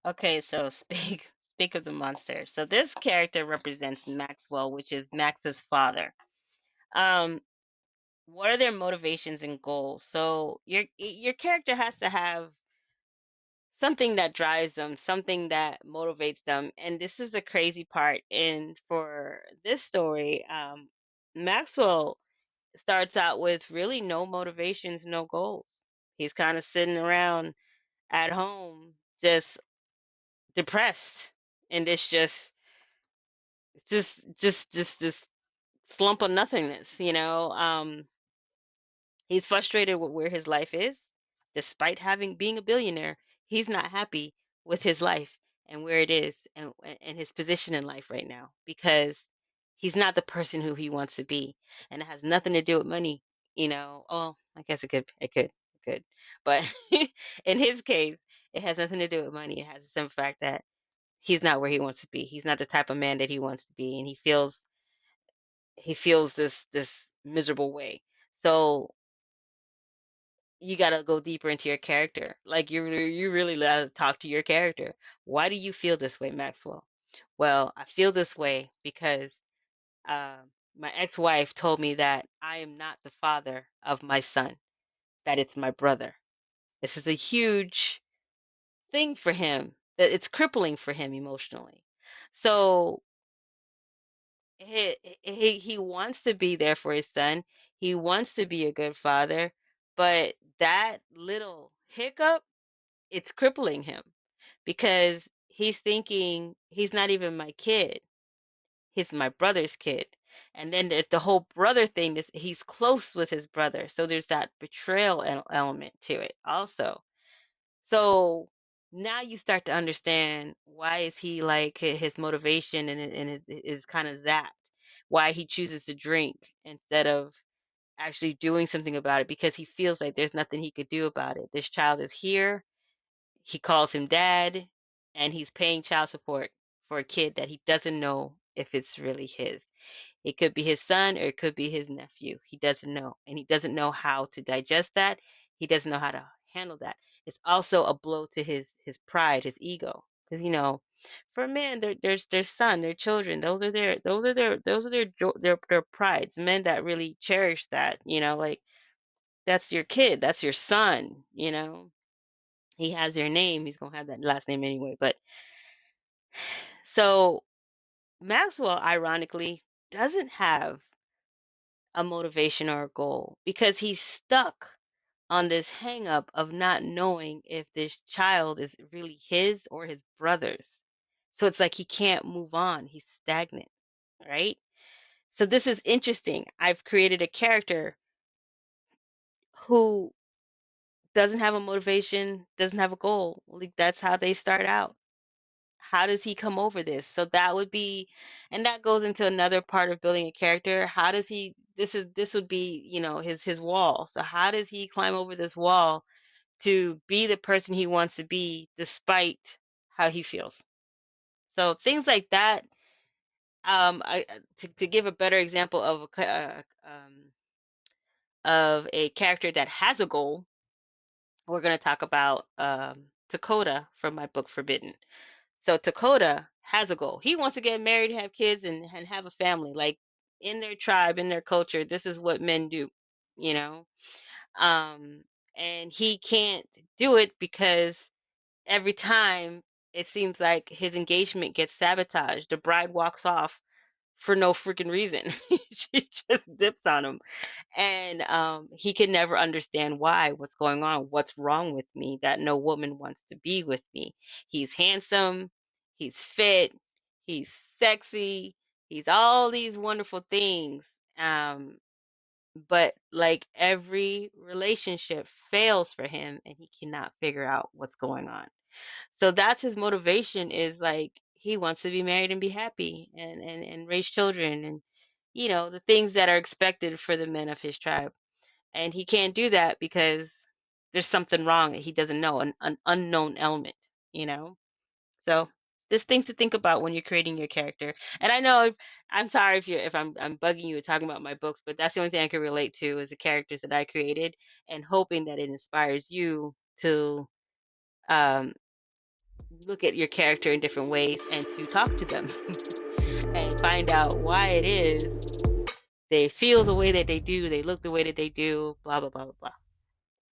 Okay, so speak of the monster. So this character represents Maxwell, which is Max's father. Um, what are their motivations and goals? So your character has to have something that drives them, something that motivates them. And this is the crazy part. And for this story, Maxwell starts out with really no motivations, no goals. He's kind of sitting around at home, just depressed, and it's just this slump of nothingness. He's frustrated with where his life is. Despite having being a billionaire, he's not happy with his life and where it is, and his position in life right now, because he's not the person who he wants to be. And it has nothing to do with money. Oh, I guess it could. But in his case, it has nothing to do with money. It has the simple fact that he's not where he wants to be. He's not the type of man that he wants to be, and he feels this miserable way. So you got to go deeper into your character. Like you really got to talk to your character. Why do you feel this way, Maxwell? Well, I feel this way because uh, my ex-wife told me that I am not the father of my son, that it's my brother. This is a huge thing for him. That it's crippling for him emotionally. So he wants to be there for his son. He wants to be a good father, but that little hiccup, it's crippling him because he's thinking he's not even my kid. He's my brother's kid. And then there's the whole brother thing is he's close with his brother. So there's that betrayal element to it also. So now you start to understand why is he like his motivation and is kind of zapped. Why he chooses to drink instead of actually doing something about it because he feels like there's nothing he could do about it. This child is here. He calls him dad, and he's paying child support for a kid that he doesn't know if it's really his. It could be his son or it could be his nephew. He doesn't know. And he doesn't know how to digest that. He doesn't know how to handle that. It's also a blow to his pride, his ego. Because for a man, their son, their children. Those are their prides. Men that really cherish that. Like that's your kid. That's your son. He has your name. He's gonna have that last name anyway. But so Maxwell, ironically, doesn't have a motivation or a goal because he's stuck on this hang up of not knowing if this child is really his or his brother's. So it's like he can't move on. He's stagnant, right? So this is interesting. I've created a character who doesn't have a motivation, doesn't have a goal. Like that's how they start out. How does he come over this? So that would be, and that goes into another part of building a character. How does he, this would be, his wall. So how does he climb over this wall to be the person he wants to be despite how he feels? So things like that. To give a better example of of a character that has a goal, we're going to talk about Dakota from my book Forbidden. So Dakota has a goal. He wants to get married, have kids, and have a family. Like in their tribe, in their culture, this is what men do, you know? Um, and he can't do it because every time it seems like his engagement gets sabotaged. The bride walks off for no freaking reason. She just dips on him, and he can never understand what's going on, what's wrong with me, that no woman wants to be with me. He's handsome, he's fit, he's sexy, he's all these wonderful things. But like every relationship fails for him and he cannot figure out what's going on. So that's his motivation, is like he wants to be married and be happy and raise children, and the things that are expected for the men of his tribe. And he can't do that because there's something wrong that he doesn't know, an unknown element, you know? So there's things to think about when you're creating your character. And I know I'm sorry if I'm bugging you and talking about my books, but that's the only thing I can relate to is the characters that I created, and hoping that it inspires you to um look at your character in different ways and to talk to them and find out why it is they feel the way that they do, they look the way that they do, blah blah blah blah blah.